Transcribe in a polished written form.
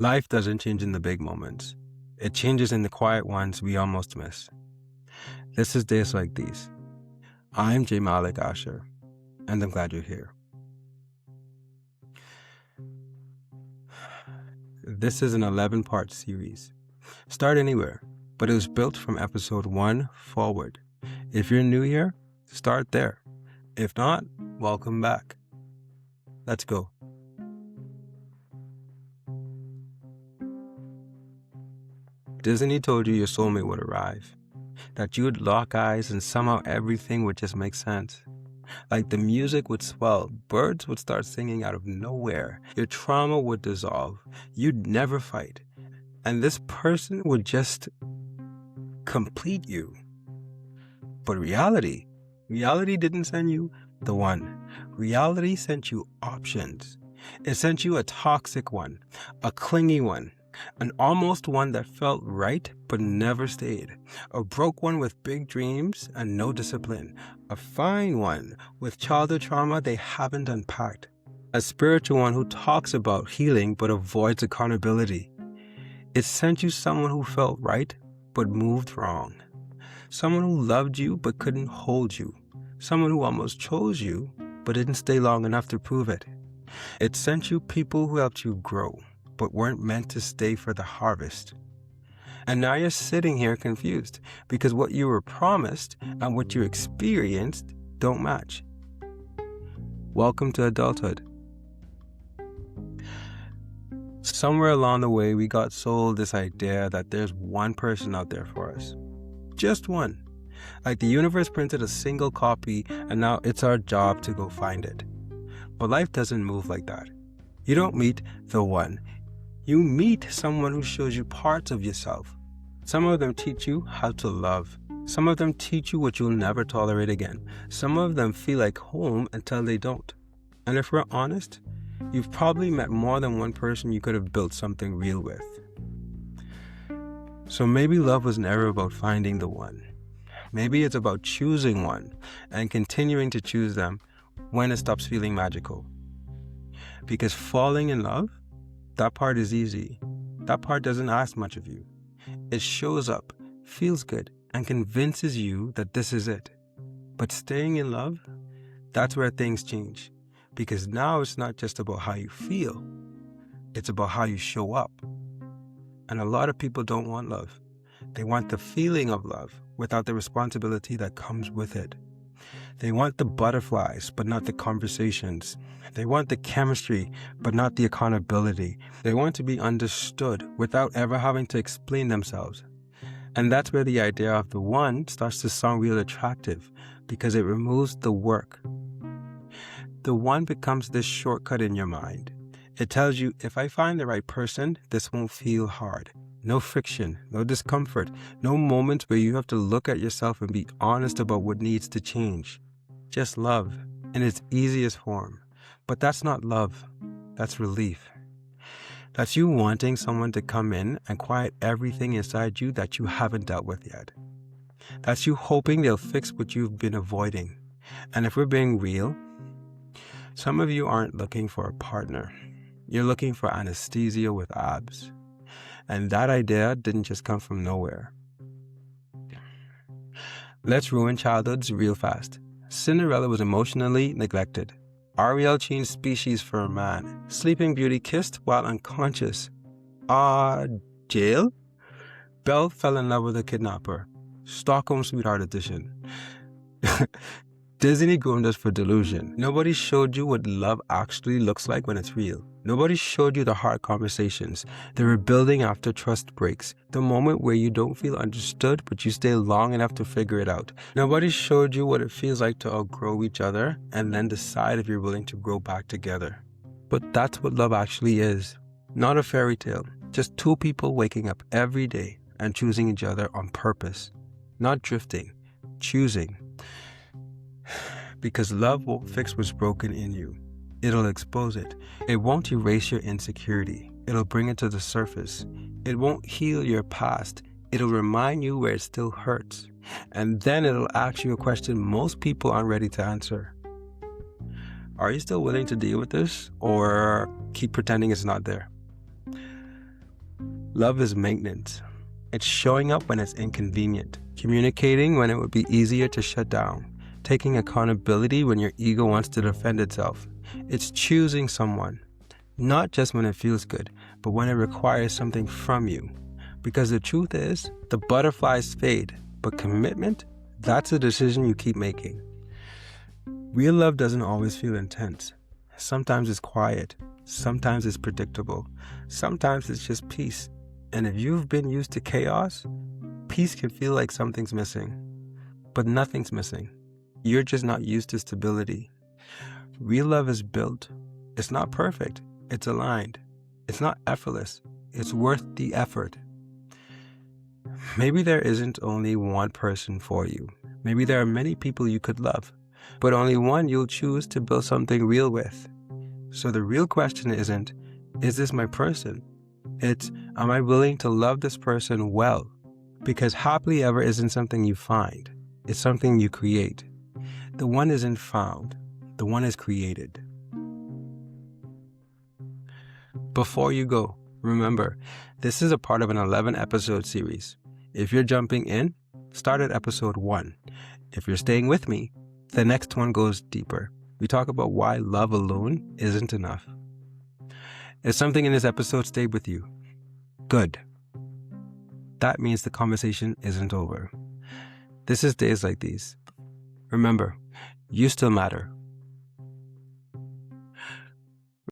Life doesn't change in the big moments. It changes in the quiet ones we almost miss. This is Days Like These. I'm J. Malik Asher, and I'm glad you're here. This is an 11-part series. Start anywhere, but it was built from episode 1 forward. If you're new here, start there. If not, welcome back. Let's go. Disney told you your soulmate would arrive, that you would lock eyes and somehow everything would just make sense. Like the music would swell, birds would start singing out of nowhere, your trauma would dissolve, you'd never fight, and this person would just complete you. But reality didn't send you the one. Reality sent you options. It sent you a toxic one, a clingy one, an almost one that felt right but never stayed, a broke one with big dreams and no discipline, a fine one with childhood trauma they haven't unpacked, a spiritual one who talks about healing but avoids accountability. It sent you someone who felt right but moved wrong, someone who loved you but couldn't hold you, someone who almost chose you but didn't stay long enough to prove it. It sent you people who helped you grow but weren't meant to stay for the harvest. And now you're sitting here confused because what you were promised and what you experienced don't match. Welcome to adulthood. Somewhere along the way, we got sold this idea that there's one person out there for us. Just one. Like the universe printed a single copy and now it's our job to go find it. But life doesn't move like that. You don't meet the one. You meet someone who shows you parts of yourself. Some of them teach you how to love. Some of them teach you what you'll never tolerate again. Some of them feel like home until they don't. And if we're honest, you've probably met more than one person you could have built something real with. So maybe love was never about finding the one. Maybe it's about choosing one and continuing to choose them when it stops feeling magical. Because falling in love, that part is easy. That part doesn't ask much of you. It shows up, feels good, and convinces you that this is it. But staying in love, that's where things change. Because now it's not just about how you feel. It's about how you show up. And a lot of people don't want love. They want the feeling of love without the responsibility that comes with it. They want the butterflies, but not the conversations. They want the chemistry, but not the accountability. They want to be understood without ever having to explain themselves. And that's where the idea of the one starts to sound real attractive, because it removes the work. The one becomes this shortcut in your mind. It tells you, if I find the right person, this won't feel hard. No friction, no discomfort, no moments where you have to look at yourself and be honest about what needs to change. Just love in its easiest form. But that's not love, that's relief. That's you wanting someone to come in and quiet everything inside you that you haven't dealt with yet. That's you hoping they'll fix what you've been avoiding. And if we're being real, some of you aren't looking for a partner. You're looking for anesthesia with abs. And that idea didn't just come from nowhere. Let's ruin childhoods real fast. Cinderella was emotionally neglected. Ariel changed species for a man. Sleeping Beauty kissed while unconscious. Jail? Belle fell in love with a kidnapper. Stockholm Sweetheart Edition. Disney groomed us for delusion. Nobody showed you what love actually looks like when it's real. Nobody showed you the hard conversations, the rebuilding after trust breaks, the moment where you don't feel understood but you stay long enough to figure it out. Nobody showed you what it feels like to outgrow each other and then decide if you're willing to grow back together. But that's what love actually is. Not a fairy tale, just two people waking up every day and choosing each other on purpose. Not drifting, choosing. Because love won't fix what's broken in you. It'll expose it. It won't erase your insecurity. It'll bring it to the surface. It won't heal your past. It'll remind you where it still hurts. And then it'll ask you a question most people aren't ready to answer. Are you still willing to deal with this, or keep pretending it's not there? Love is maintenance. It's showing up when it's inconvenient, communicating when it would be easier to shut down, taking accountability when your ego wants to defend itself. It's choosing someone, not just when it feels good, but when it requires something from you. Because the truth is, the butterflies fade, but commitment, that's a decision you keep making. Real love doesn't always feel intense. Sometimes it's quiet. Sometimes it's predictable. Sometimes it's just peace. And if you've been used to chaos, peace can feel like something's missing. But nothing's missing. You're just not used to stability. Real love is built. It's not perfect. It's aligned. It's not effortless. It's worth the effort. Maybe there isn't only one person for you. Maybe there are many people you could love, but only one you'll choose to build something real with. So the real question isn't, is this my person? It's, am I willing to love this person well? Because happily ever isn't something you find. It's something you create. The one isn't found. The one is created. Before you go, remember, this is a part of an 11-episode series. If you're jumping in, start at episode 1. If you're staying with me, the next one goes deeper. We talk about why love alone isn't enough. If something in this episode stayed with you, good. That means the conversation isn't over. This is Days Like These. Remember, you still matter.